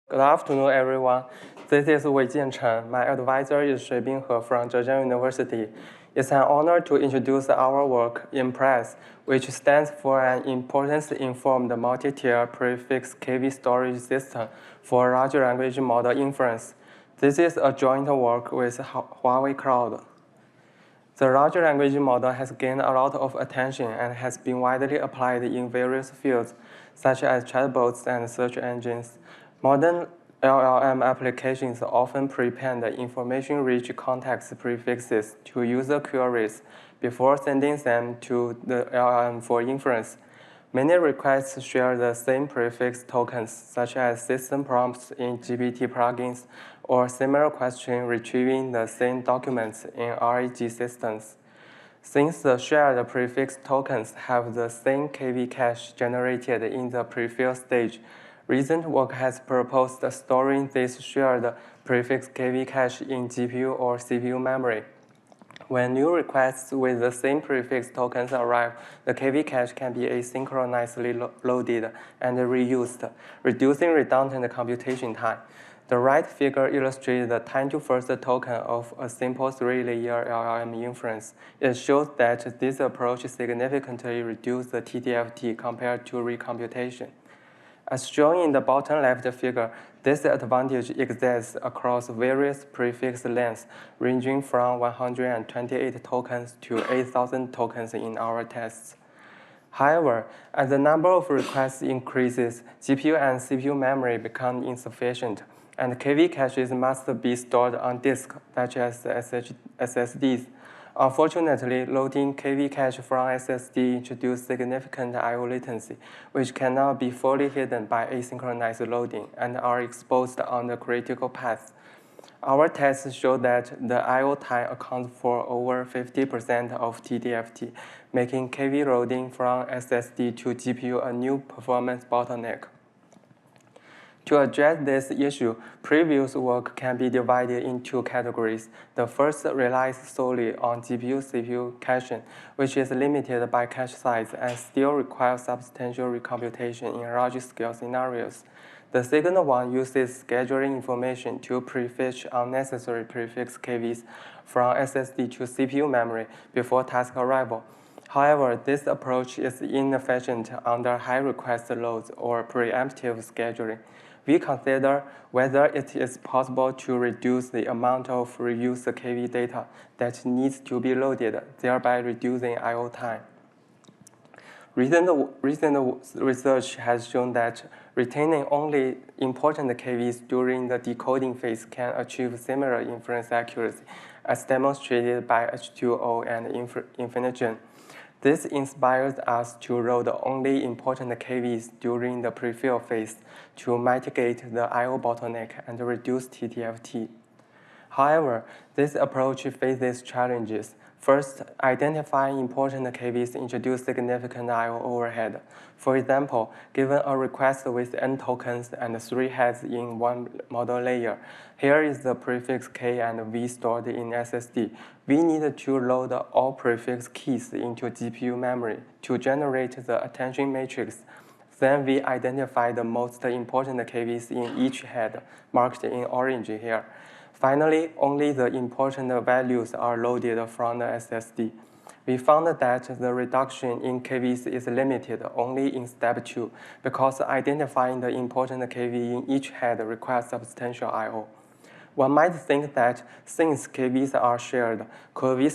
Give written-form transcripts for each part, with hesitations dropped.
Good afternoon, everyone. This is Weijian Chen. My advisor is Shuibing from Zhejiang University. It's an honor to introduce our work, Impress, which stands for an importance-informed multi-tier prefix KV storage system for large language model inference. This is a joint work with Huawei Cloud. The large language model has gained a lot of attention and has been widely applied in various fields, such as chatbots and search engines. Modern LLM applications often prepend information-rich context prefixes to user queries before sending them to the LLM for inference. Many requests share the same prefix tokens, such as system prompts in GPT plugins or similar question retrieving the same documents in RAG systems. Since the shared prefix tokens have the same KV cache generated in the prefill stage, recent work has proposed storing this shared prefix KV cache in GPU or CPU memory. When new requests with the same prefix tokens arrive, the KV cache can be asynchronously loaded and reused, reducing redundant computation time. The right figure illustrates the time to first token of a simple three-layer LLM inference. It shows that this approach significantly reduces the TTFT compared to recomputation. As shown in the bottom left figure, this advantage exists across various prefix lengths, ranging from 128 tokens to 8,000 tokens in our tests. However, as the number of requests increases, GPU and CPU memory become insufficient, and KV caches must be stored on disk, such as SSDs. Unfortunately, loading KV cache from SSD introduces significant I/O latency, which cannot be fully hidden by asynchronous loading and are exposed on the critical path. Our tests show that the I/O time accounts for over 50% of TTFT, making KV loading from SSD to GPU a new performance bottleneck. To address this issue, previous work can be divided in two categories. The first relies solely on GPU-CPU caching, which is limited by cache size and still requires substantial recomputation in large-scale scenarios. The second one uses scheduling information to prefetch unnecessary prefix KVs from SSD to CPU memory before task arrival. However, this approach is inefficient under high request loads or preemptive scheduling. We consider whether it is possible to reduce the amount of reused KV data that needs to be loaded, thereby reducing I/O time. Recent research has shown that retaining only important KVs during the decoding phase can achieve similar inference accuracy, as demonstrated by H2O and Inference. This inspires us to load only important KVs during the prefill phase to mitigate the I/O bottleneck and reduce TTFT. However, this approach faces challenges. First, identifying important KVs introduces significant I/O overhead. For example, given a request with n tokens and 3 heads in one model layer, here is the prefix K and V stored in SSD. We need to load all prefix keys into GPU memory to generate the attention matrix. Then we identify the most important KVs in each head, marked in orange here. Finally, only the important values are loaded from the SSD. We found that the reduction in KVs is limited only in step 2 because identifying the important KV in each head requires substantial I/O. One might think that since KVs are shared, could we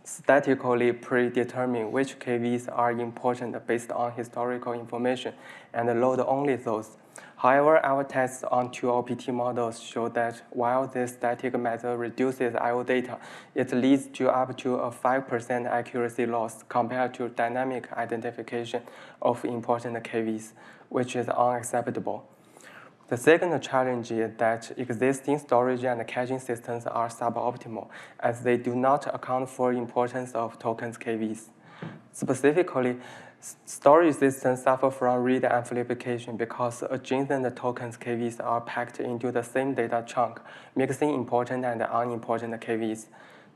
statically predetermine which KVs are important based on historical information and load only those? However, our tests on two OPT models show that while this static method reduces I/O data, it leads to up to a 5% accuracy loss compared to dynamic identification of important KVs, which is unacceptable. The second challenge is that existing storage and caching systems are suboptimal, as they do not account for the importance of tokens KVs. Specifically, storage systems suffer from read amplification because adjacent tokens KVs are packed into the same data chunk, mixing important and unimportant KVs.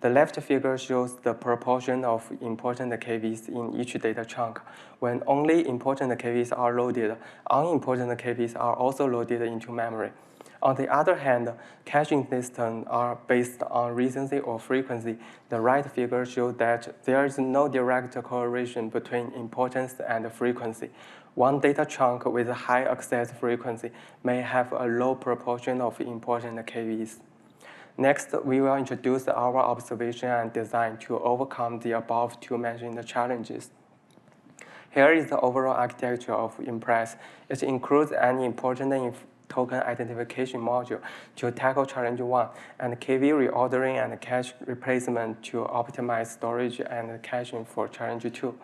The left figure shows the proportion of important KVs in each data chunk. When only important KVs are loaded, unimportant KVs are also loaded into memory. On the other hand, caching systems are based on recency or frequency. The right figure shows that there is no direct correlation between importance and frequency. One data chunk with a high access frequency may have a low proportion of important KVs. Next, we will introduce our observation and design to overcome the above two mentioned challenges. Here is the overall architecture of Impress. It includes an important token identification module to tackle challenge 1, and KV reordering and cache replacement to optimize storage and caching for challenge 2.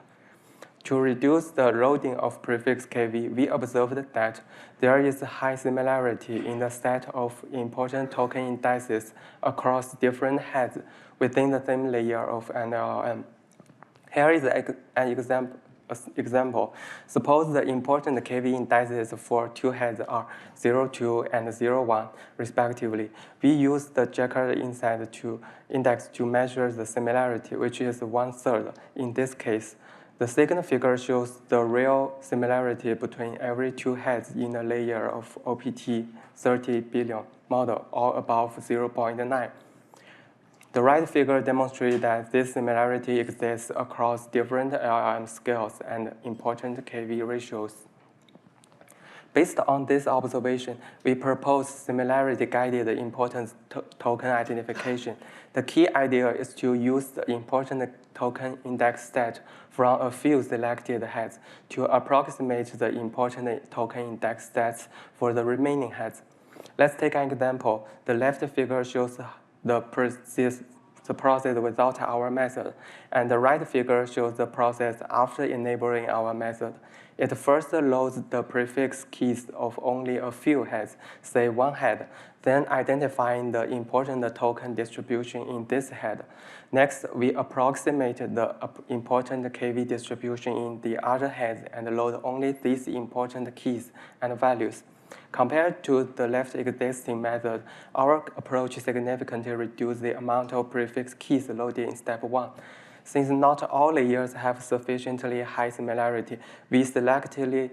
To reduce the loading of prefix KV, we observed that there is a high similarity in the set of important token indices across different heads within the same layer of an LLM. Here is an example. Suppose the important KV indices for two heads are 02 and 01, respectively. We use the Jagged index to measure the similarity, which is 1/3 in this case. The second figure shows the real similarity between every two heads in a layer of OPT 30 billion model, all above 0.9. The right figure demonstrates that this similarity exists across different LLM scales and important KV ratios. Based on this observation, we propose similarity-guided importance token identification. The key idea is to use the important token index set from a few selected heads to approximate the important token index sets for the remaining heads. Let's take an example. The left figure shows the process without our method, and the right figure shows the process after enabling our method. It first loads the prefix keys of only a few heads, say one head, then identifying the important token distribution in this head. Next, we approximate the important KV distribution in the other heads and load only these important keys and values. Compared to the left existing method, our approach significantly reduces the amount of prefix keys loaded in step 1. Since not all layers have sufficiently high similarity, we selectively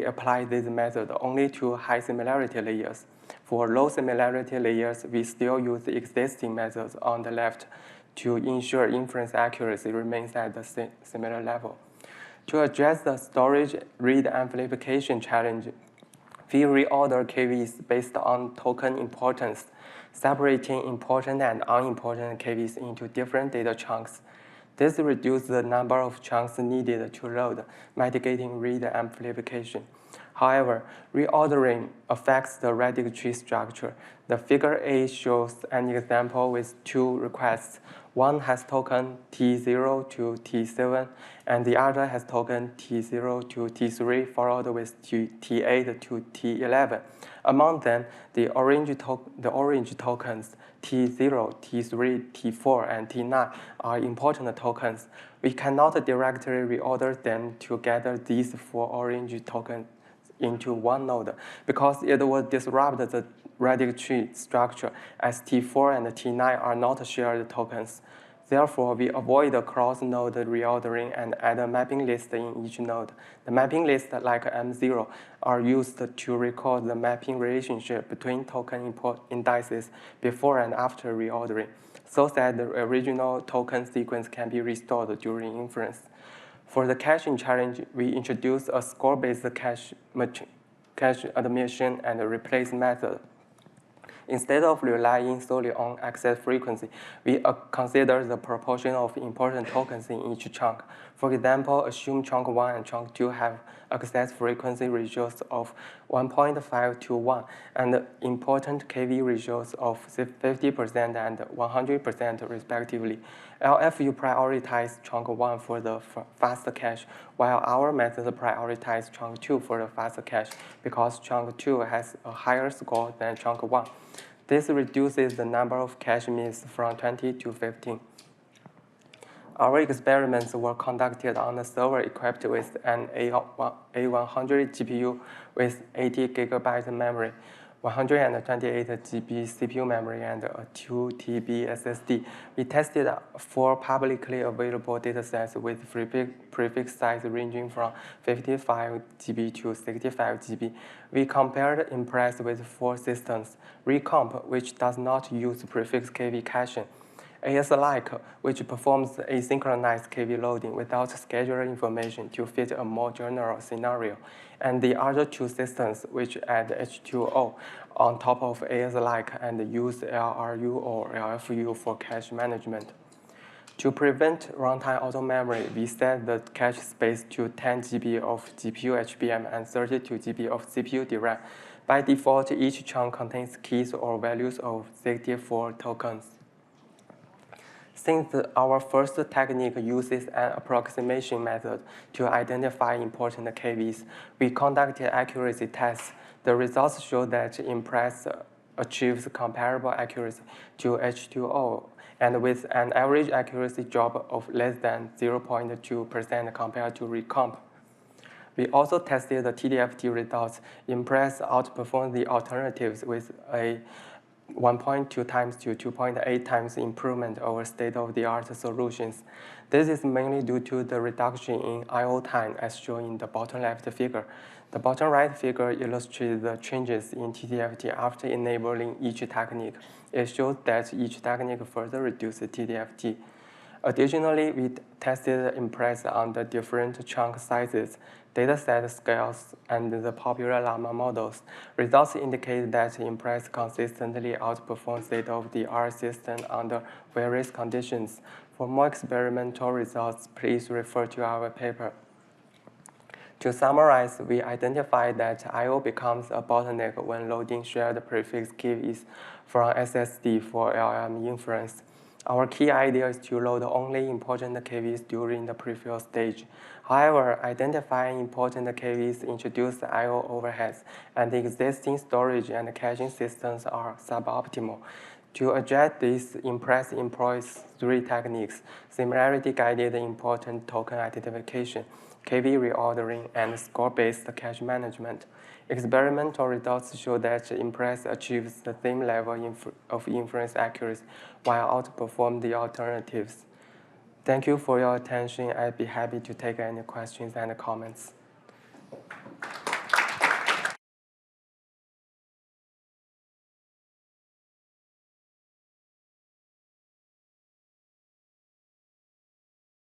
apply this method only to high similarity layers. For low similarity layers, we still use the existing methods on the left to ensure inference accuracy remains at the similar level. To address the storage read amplification challenge, we reorder KVs based on token importance, separating important and unimportant KVs into different data chunks. This reduces the number of chunks needed to load, mitigating read amplification. However, reordering affects the radical tree structure. The figure A shows an example with two requests. One has token T0 to T7, and the other has token T0 to T3, followed with T8 to T11. Among them, the orange tokens T0, T3, T4, and T9 are important tokens. We cannot directly reorder them to gather these four orange tokens into one node because it would disrupt the radical tree structure as T4 and T9 are not shared tokens. Therefore, we avoid cross-node reordering and add a mapping list in each node. The mapping list, like M0, are used to record the mapping relationship between token indices before and after reordering, so that the original token sequence can be restored during inference. For the caching challenge, we introduce a score-based cache admission and replace method. Instead of relying solely on access frequency, we consider the proportion of important tokens in each chunk. For example, assume chunk 1 and chunk 2 have access frequency ratios of 1.5 to 1 and important KV ratios of 50% and 100% respectively. LFU prioritize chunk 1 for the fast cache, while our method prioritizes chunk 2 for the fast cache because chunk 2 has a higher score than chunk 1. This reduces the number of cache misses from 20 to 15. Our experiments were conducted on a server equipped with an A100 GPU with 80 GB memory. 128 GB CPU memory, and a 2 TB SSD. We tested 4 publicly available datasets with prefix size ranging from 55 GB to 65 GB. We compared Impress with 4 systems: Recomp, which does not use prefix KV caching; AS-like, which performs asynchronous KV loading without scheduler information to fit a more general scenario; and the other 2 systems, which add H2O on top of AS-like and use LRU or LFU for cache management. To prevent runtime auto-memory, we set the cache space to 10 GB of GPU HBM and 32 GB of CPU DRAM. By default, each chunk contains keys or values of 64 tokens. Since our first technique uses an approximation method to identify important KVs, we conducted accuracy tests. The results show that Impress achieves comparable accuracy to H2O, and with an average accuracy drop of less than 0.2% compared to Recomp. We also tested the TTFT results. Impress outperformed the alternatives with a 1.2 times to 2.8 times improvement over state-of-the-art solutions. This is mainly due to the reduction in I/O time as shown in the bottom left figure. The bottom right figure illustrates the changes in TTFT after enabling each technique. It shows that each technique further reduces TTFT. Additionally, we tested Impress on the different chunk sizes, dataset scales, and the popular llama models. Results indicate that Impress consistently outperforms state-of-the-art systems under various conditions. For more experimental results, please refer to our paper. To summarize, we identified that I/O becomes a bottleneck when loading shared prefix KVs from SSD for LLM inference. Our key idea is to load only important KVs during the prefill stage. However, identifying important KVs introduces I/O overheads, and the existing storage and caching systems are suboptimal. To address this, Impress employs 3 techniques: similarity-guided important token identification, KV reordering, and score-based cache management. Experimental results show that Impress achieves the same level of inference accuracy while outperforming the alternatives. Thank you for your attention. I'd be happy to take any questions and comments.